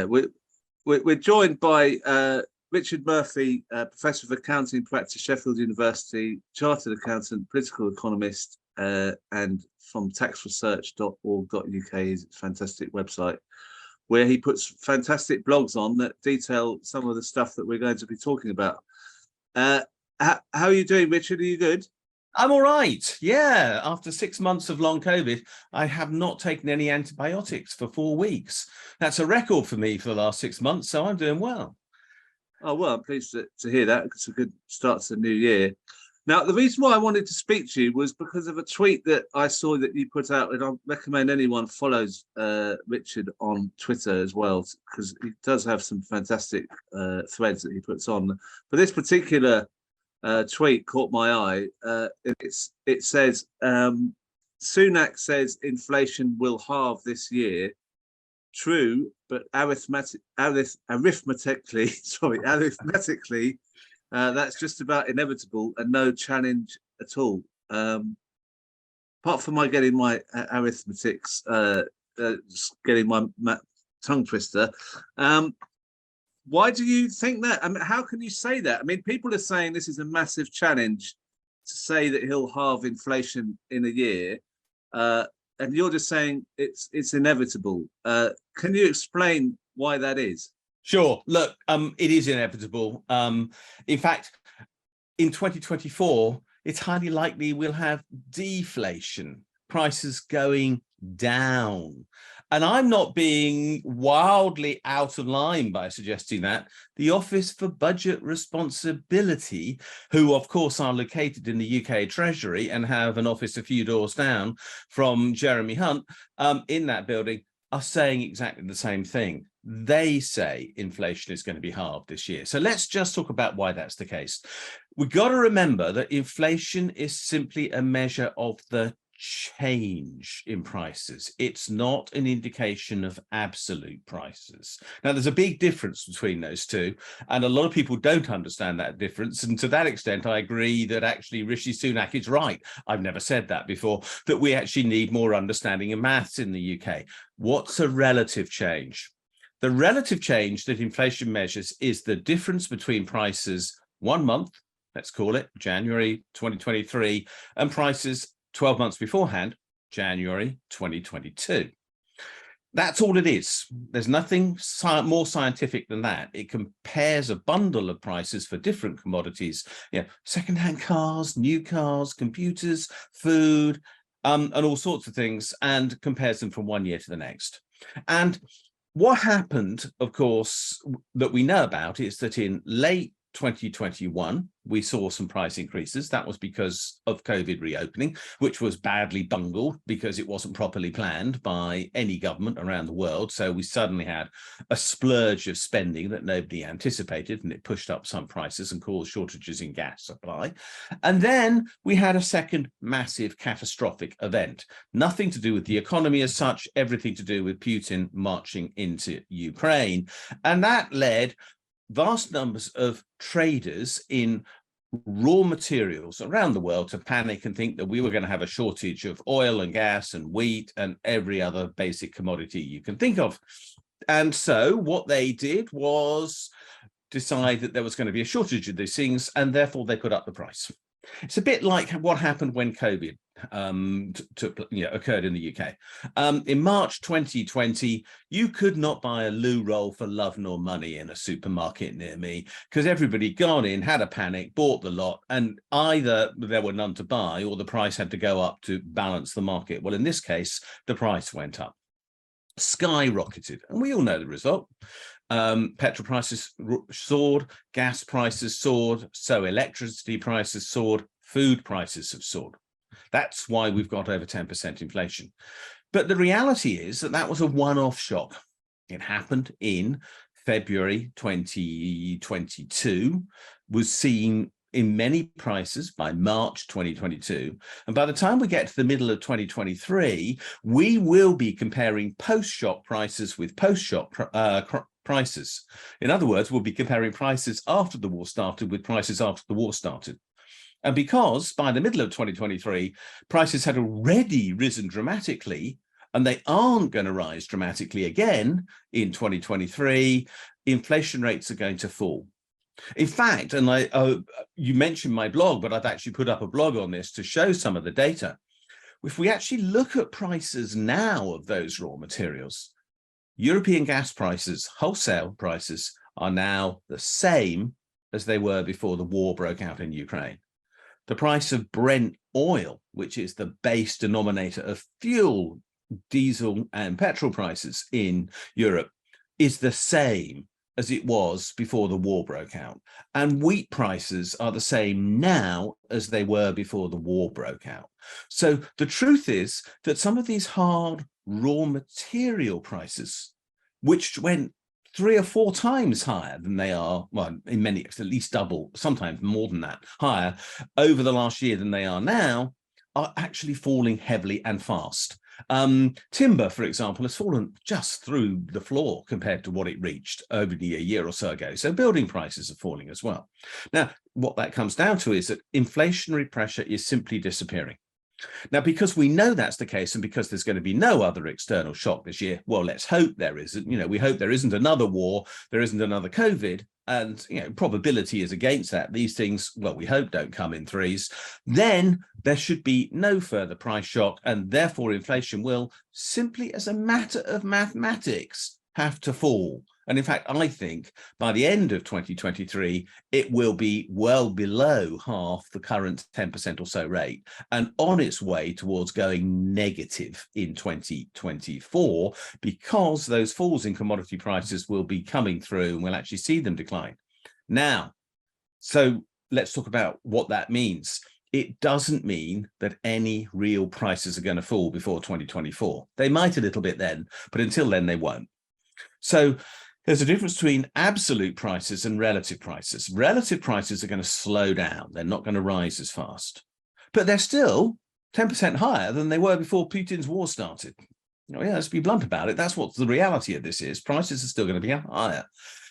We're joined by Richard Murphy, Professor of Accounting Practice, Sheffield University, Chartered Accountant, Political Economist, and from taxresearch.org.uk, his fantastic website, where he puts fantastic blogs on that detail some of the stuff that we're going to be talking about. How are you doing, Richard? Are you good? I'm all right. Yeah. After 6 months of long COVID, I have not taken any antibiotics for 4 weeks. That's a record for me for the last 6 months. So I'm doing well. Oh, well, I'm pleased to hear that. It's a good start to the new year. Now, the reason why I wanted to speak to you was because of a tweet that I saw that you put out, and I recommend anyone follows Richard on Twitter as well, because he does have some fantastic threads that he puts on. But this particular tweet caught my eye. It says, Sunak says inflation will halve this year. True, but arithmetically, that's just about inevitable and no challenge at all. Apart from my getting my arithmetics, getting my tongue twister. Why do you think that? I mean, how can you say that? I mean, people are saying this is a massive challenge to say that he'll halve inflation in a year, and you're just saying it's inevitable. Can you explain why that is? Sure. Look, it is inevitable. In fact, in 2024, it's highly likely we'll have deflation, prices going down. And I'm not being wildly out of line by suggesting that. The Office for Budget Responsibility, who of course are located in the UK Treasury and have an office a few doors down from Jeremy Hunt in that building, are saying exactly the same thing. They say inflation is going to be halved this year. So let's just talk about why that's the case. We've got to remember that inflation is simply a measure of the change in prices. It's not an indication of absolute prices. Now, there's a big difference between those two, and a lot of people don't understand that difference. And to that extent, I agree that actually Rishi Sunak is right. I've never said that before, that we actually need more understanding of maths in the UK. What's a relative change? The relative change that inflation measures is the difference between prices 1 month, let's call it January 2023, and prices 12 months beforehand, January 2022. That's all it is. There's nothing more scientific than that. It compares a bundle of prices for different commodities, secondhand cars, new cars, computers, food, and all sorts of things, and compares them from 1 year to the next. And what happened, of course, that we know about is that in late 2021, we saw some price increases. That was because of COVID reopening, which was badly bungled because it wasn't properly planned by any government around the world. So we suddenly had a splurge of spending that nobody anticipated, and it pushed up some prices and caused shortages in gas supply. And then we had a second massive catastrophic event, nothing to do with the economy as such, everything to do with Putin marching into Ukraine. And that led vast numbers of traders in raw materials around the world to panic and think that we were going to have a shortage of oil and gas and wheat and every other basic commodity you can think of. And so what they did was decide that there was going to be a shortage of these things, and therefore they put up the price. It's a bit like what happened when COVID occurred in the UK. In March 2020, you could not buy a loo roll for love nor money in a supermarket near me because everybody gone in, had a panic, bought the lot, and either there were none to buy or the price had to go up to balance the market. Well, in this case, the price went up, skyrocketed, and we all know the result. Petrol prices soared, gas prices soared, so electricity prices soared, food prices have soared. That's why we've got over 10% inflation. But the reality is that that was a one-off shock. It happened in February 2022, was seen in many prices by March 2022. And by the time we get to the middle of 2023, we will be comparing post-shock prices with post-shock prices. In other words, we'll be comparing prices after the war started with prices after the war started. And because by the middle of 2023, prices had already risen dramatically, and they aren't going to rise dramatically again in 2023, inflation rates are going to fall. In fact, and you mentioned my blog, but I've actually put up a blog on this to show some of the data. If we actually look at prices now of those raw materials, European gas prices, wholesale prices, are now the same as they were before the war broke out in Ukraine. The price of Brent oil, which is the base denominator of fuel, diesel and petrol prices in Europe, is the same as it was before the war broke out. And wheat prices are the same now as they were before the war broke out. So the truth is that some of these hard raw material prices, which went 3 or 4 times higher than they are, well, in many, at least double, sometimes more than that, higher over the last year than they are now, are actually falling heavily and fast. Timber, for example, has fallen just through the floor compared to what it reached only a year or so ago. So building prices are falling as well. Now, what that comes down to is that inflationary pressure is simply disappearing. Now, because we know that's the case, and because there's going to be no other external shock this year, well, let's hope there isn't. You know, we hope there isn't another war, there isn't another COVID, and, you know, probability is against that. These things, well, we hope don't come in threes. Then there should be no further price shock, and therefore inflation will, simply as a matter of mathematics, have to fall. And in fact, I think by the end of 2023, it will be well below half the current 10% or so rate, and on its way towards going negative in 2024, because those falls in commodity prices will be coming through and we'll actually see them decline. Now, so let's talk about what that means. It doesn't mean that any real prices are going to fall before 2024. They might a little bit then, but until then, they won't. So there's a difference between absolute prices and relative prices. Relative prices are going to slow down. They're not going to rise as fast, but they're still 10% higher than they were before Putin's war started. Oh, yeah, let's be blunt about it. That's what the reality of this is. Prices are still going to be higher.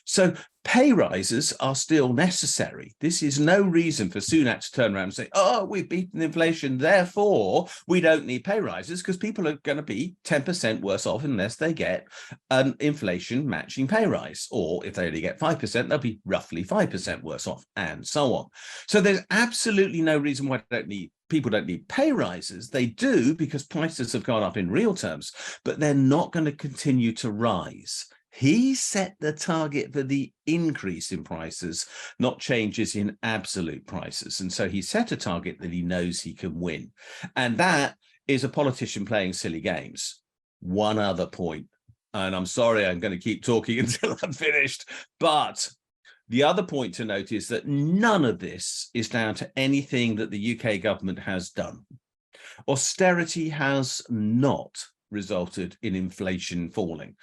So pay rises are still necessary. This is no reason for Sunak to turn around and say, oh, we've beaten inflation, therefore we don't need pay rises, because people are going to be 10% worse off unless they get an inflation matching pay rise. Or if they only get 5%, they'll be roughly 5% worse off, and so on. So there's absolutely no reason why people don't need pay rises. They do, because prices have gone up in real terms, but they're not going to continue to rise. He set the target for the increase in prices, not changes in absolute prices. And so he set a target that he knows he can win. And that is a politician playing silly games. One other point, and I'm sorry, I'm going to keep talking until I'm finished, but the other point to note is that none of this is down to anything that the UK government has done. Austerity has not resulted in inflation falling.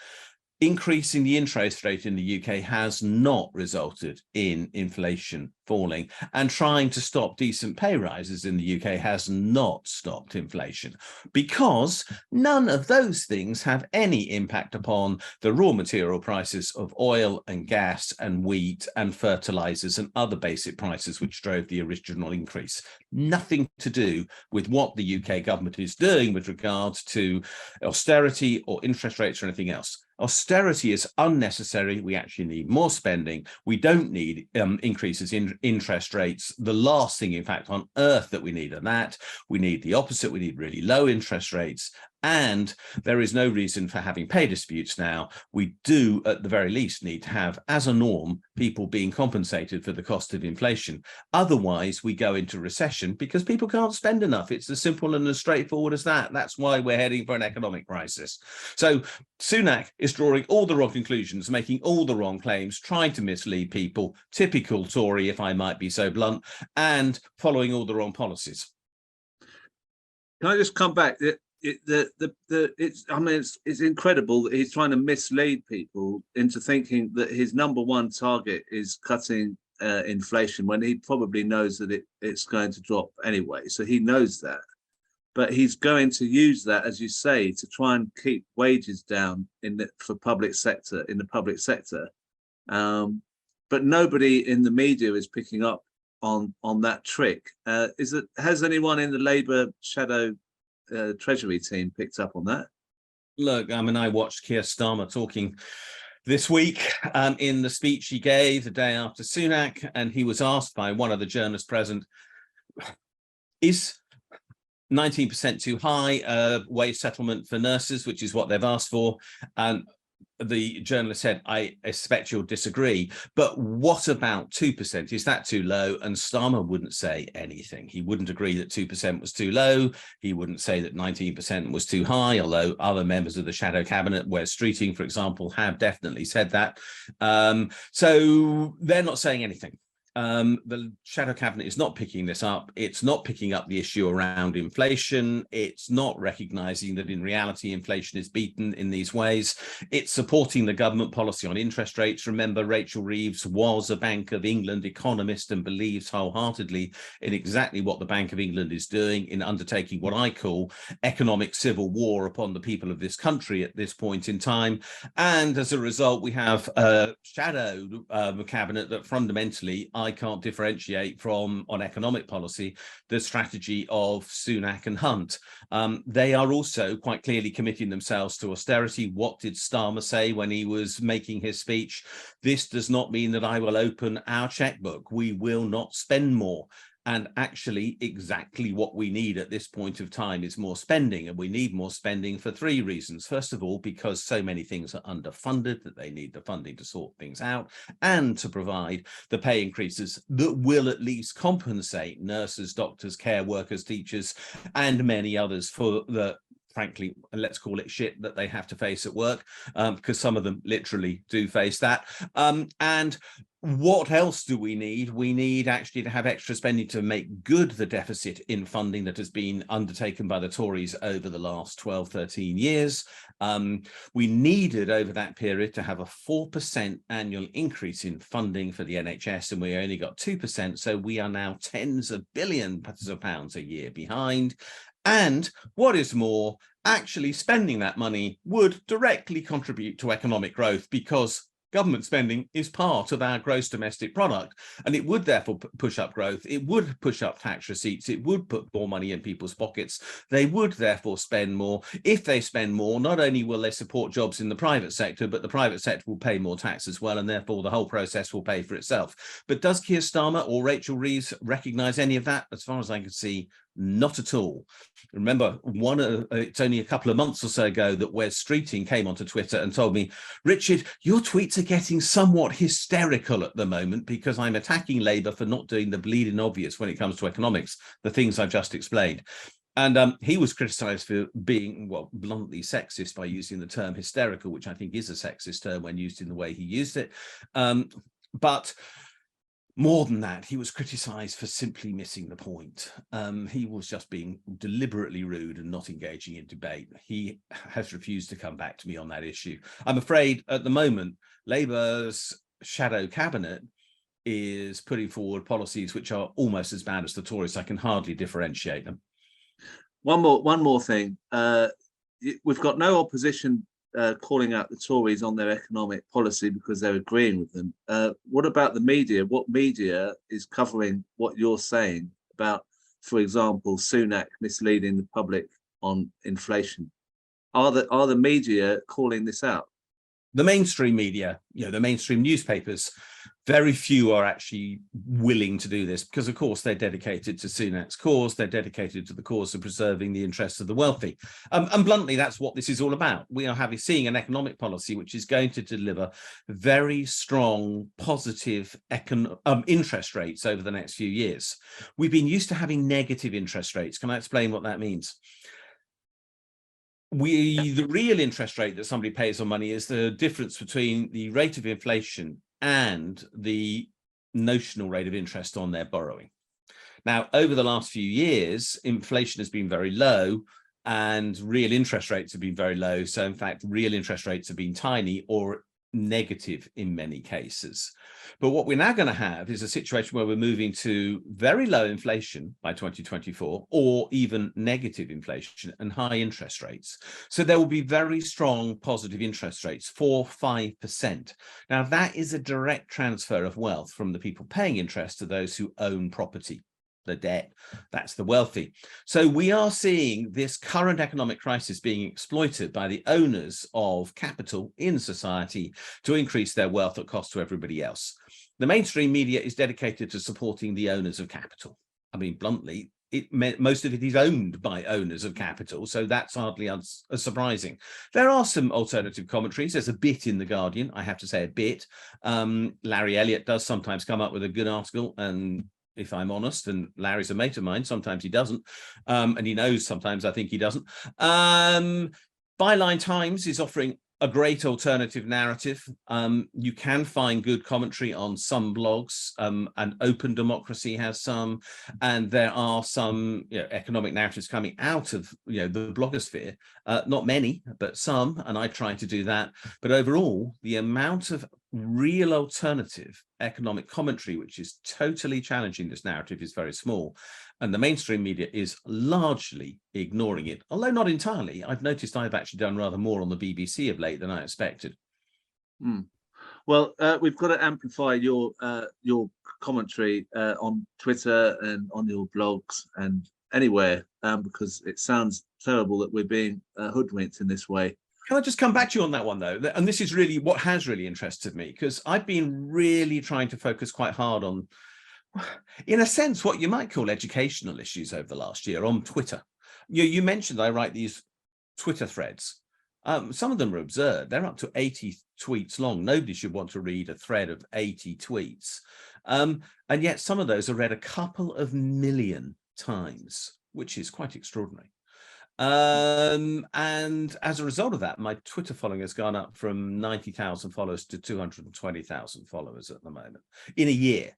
Increasing the interest rate in the UK has not resulted in inflation falling, and trying to stop decent pay rises in the UK has not stopped inflation, because none of those things have any impact upon the raw material prices of oil and gas and wheat and fertilizers and other basic prices which drove the original increase. Nothing to do with what the UK government is doing with regards to austerity or interest rates or anything else. Austerity is unnecessary. We actually need more spending. We don't need increases in interest rates. The last thing, in fact, on earth that we need are that. We need the opposite. We need really low interest rates. And there is no reason for having pay disputes now. We do, at the very least, need to have, as a norm, people being compensated for the cost of inflation. Otherwise, we go into recession because people can't spend enough. It's as simple and as straightforward as that. That's why we're heading for an economic crisis. So Sunak is drawing all the wrong conclusions, making all the wrong claims, trying to mislead people, typical Tory, if I might be so blunt, and following all the wrong policies. Can I just come back? It's incredible that he's trying to mislead people into thinking that his number one target is cutting inflation, when he probably knows that it's going to drop anyway. So he knows that, but he's going to use that, as you say, to try and keep wages down in the public sector. But nobody in the media is picking up on that trick. Has anyone in the Labour shadow Treasury team picked up on that? Look, I mean, I watched Keir Starmer talking this week in the speech he gave the day after Sunak, and he was asked by one of the journalists present, is 19% too high wage settlement for nurses, which is what they've asked for? And the journalist said, I expect you'll disagree, but what about 2%? Is that too low? And Starmer wouldn't say anything. He wouldn't agree that 2% was too low. He wouldn't say that 19% was too high, although other members of the shadow cabinet, Wes Streeting, for example, have definitely said that. So they're not saying anything. The shadow cabinet is not picking this up. It's not picking up the issue around inflation. It's not recognizing that in reality, inflation is beaten in these ways. It's supporting the government policy on interest rates. Remember, Rachel Reeves was a Bank of England economist and believes wholeheartedly in exactly what the Bank of England is doing in undertaking what I call economic civil war upon the people of this country at this point in time. And as a result, we have a shadow cabinet that fundamentally I can't differentiate from on economic policy, the strategy of Sunak and Hunt. They are also quite clearly committing themselves to austerity. What did Starmer say when he was making his speech? This does not mean that I will open our checkbook. We will not spend more. And actually, exactly what we need at this point of time is more spending. And we need more spending for three reasons. First of all, because so many things are underfunded that they need the funding to sort things out and to provide the pay increases that will at least compensate nurses, doctors, care workers, teachers, and many others for the, frankly, let's call it shit that they have to face at work, because some of them literally do face that. And what else do we need? We need actually to have extra spending to make good the deficit in funding that has been undertaken by the Tories over the last 12, 13 years. We needed over that period to have a 4% annual increase in funding for the NHS, and we only got 2%. So we are now tens of billions of pounds a year behind. And what is more, actually spending that money would directly contribute to economic growth, because government spending is part of our gross domestic product, and it would therefore push up growth. It would push up tax receipts. It would put more money in people's pockets. They would therefore spend more. If they spend more, not only will they support jobs in the private sector, but the private sector will pay more tax as well, and therefore the whole process will pay for itself. But does Keir Starmer or Rachel Reeves recognise any of that? As far as I can see, not at all. Remember, it's only a couple of months or so ago that Wes Streeting came onto Twitter and told me, Richard, your tweets are getting somewhat hysterical at the moment because I'm attacking Labour for not doing the bleeding obvious when it comes to economics, the things I've just explained. And he was criticised for being, well, bluntly sexist by using the term hysterical, which I think is a sexist term when used in the way he used it. But more than that, he was criticised for simply missing the point. He was just being deliberately rude and not engaging in debate. He has refused to come back to me on that issue. I'm afraid at the moment, Labour's shadow cabinet is putting forward policies which are almost as bad as the Tories. I can hardly differentiate them. One more thing. We've got no opposition calling out the Tories on their economic policy because they're agreeing with them. What about the media? What media is covering what you're saying about, for example, Sunak misleading the public on inflation? Are the media calling this out? The mainstream media, the mainstream newspapers, very few are actually willing to do this because, of course, they're dedicated to Sunak's cause. They're dedicated to the cause of preserving the interests of the wealthy. And bluntly, that's what this is all about. We are seeing an economic policy which is going to deliver very strong, positive interest rates over the next few years. We've been used to having negative interest rates. Can I explain what that means? The real interest rate that somebody pays on money is the difference between the rate of inflation and the notional rate of interest on their borrowing. Now, over the last few years, inflation has been very low and real interest rates have been very low. So in fact, real interest rates have been tiny or negative in many cases. But what we're now going to have is a situation where we're moving to very low inflation by 2024, or even negative inflation and high interest rates. So there will be very strong positive interest rates, 4-5%. Now that is a direct transfer of wealth from the people paying interest to those who own property. the debt, that's the wealthy. So we are seeing this current economic crisis being exploited by the owners of capital in society to increase their wealth at cost to everybody else. The mainstream media is dedicated to supporting the owners of capital. I mean, bluntly, most of it is owned by owners of capital, so that's hardly surprising. There are some alternative commentaries. There's a bit in The Guardian, I have to say a bit. Larry Elliott does sometimes come up with a good article, and if I'm honest, and Larry's a mate of mine, sometimes he doesn't, and he knows sometimes I think he doesn't. Byline Times is offering a great alternative narrative. You can find good commentary on some blogs, and Open Democracy has some, and there are some economic narratives coming out of the blogosphere. Not many, but some, and I try to do that. But overall, the amount of real alternative economic commentary, which is totally challenging this narrative, is very small. And the mainstream media is largely ignoring it, although not entirely. I've noticed I've actually done rather more on the BBC of late than I expected. Well, we've got to amplify your commentary on Twitter and on your blogs and anywhere, because it sounds terrible that we're being hoodwinked in this way. Can I just come back to you on that one, though? And this is really what has really interested me, because I've been really trying to focus quite hard on, in a sense, what you might call educational issues over the last year on Twitter. You mentioned I write these Twitter threads. Some of them are absurd. They're up to 80 tweets long. Nobody should want to read a thread of 80 tweets. And yet some of those are read a couple of million times, which is quite extraordinary. And as a result of that, my Twitter following has gone up from 90,000 followers to 220,000 followers at the moment in a year.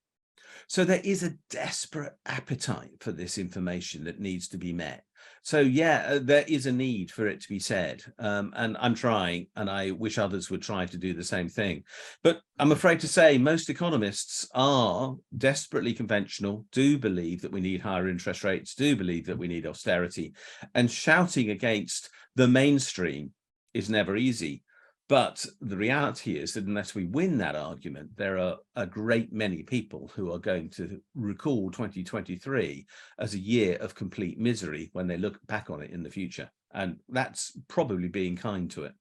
So there is a desperate appetite for this information that needs to be met. So yeah, there is a need for it to be said, and I'm trying, and I wish others would try to do the same thing. But I'm afraid to say most economists are desperately conventional, do believe that we need higher interest rates, do believe that we need austerity, and shouting against the mainstream is never easy. But the reality is that unless we win that argument, there are a great many people who are going to recall 2023 as a year of complete misery when they look back on it in the future. And that's probably being kind to it.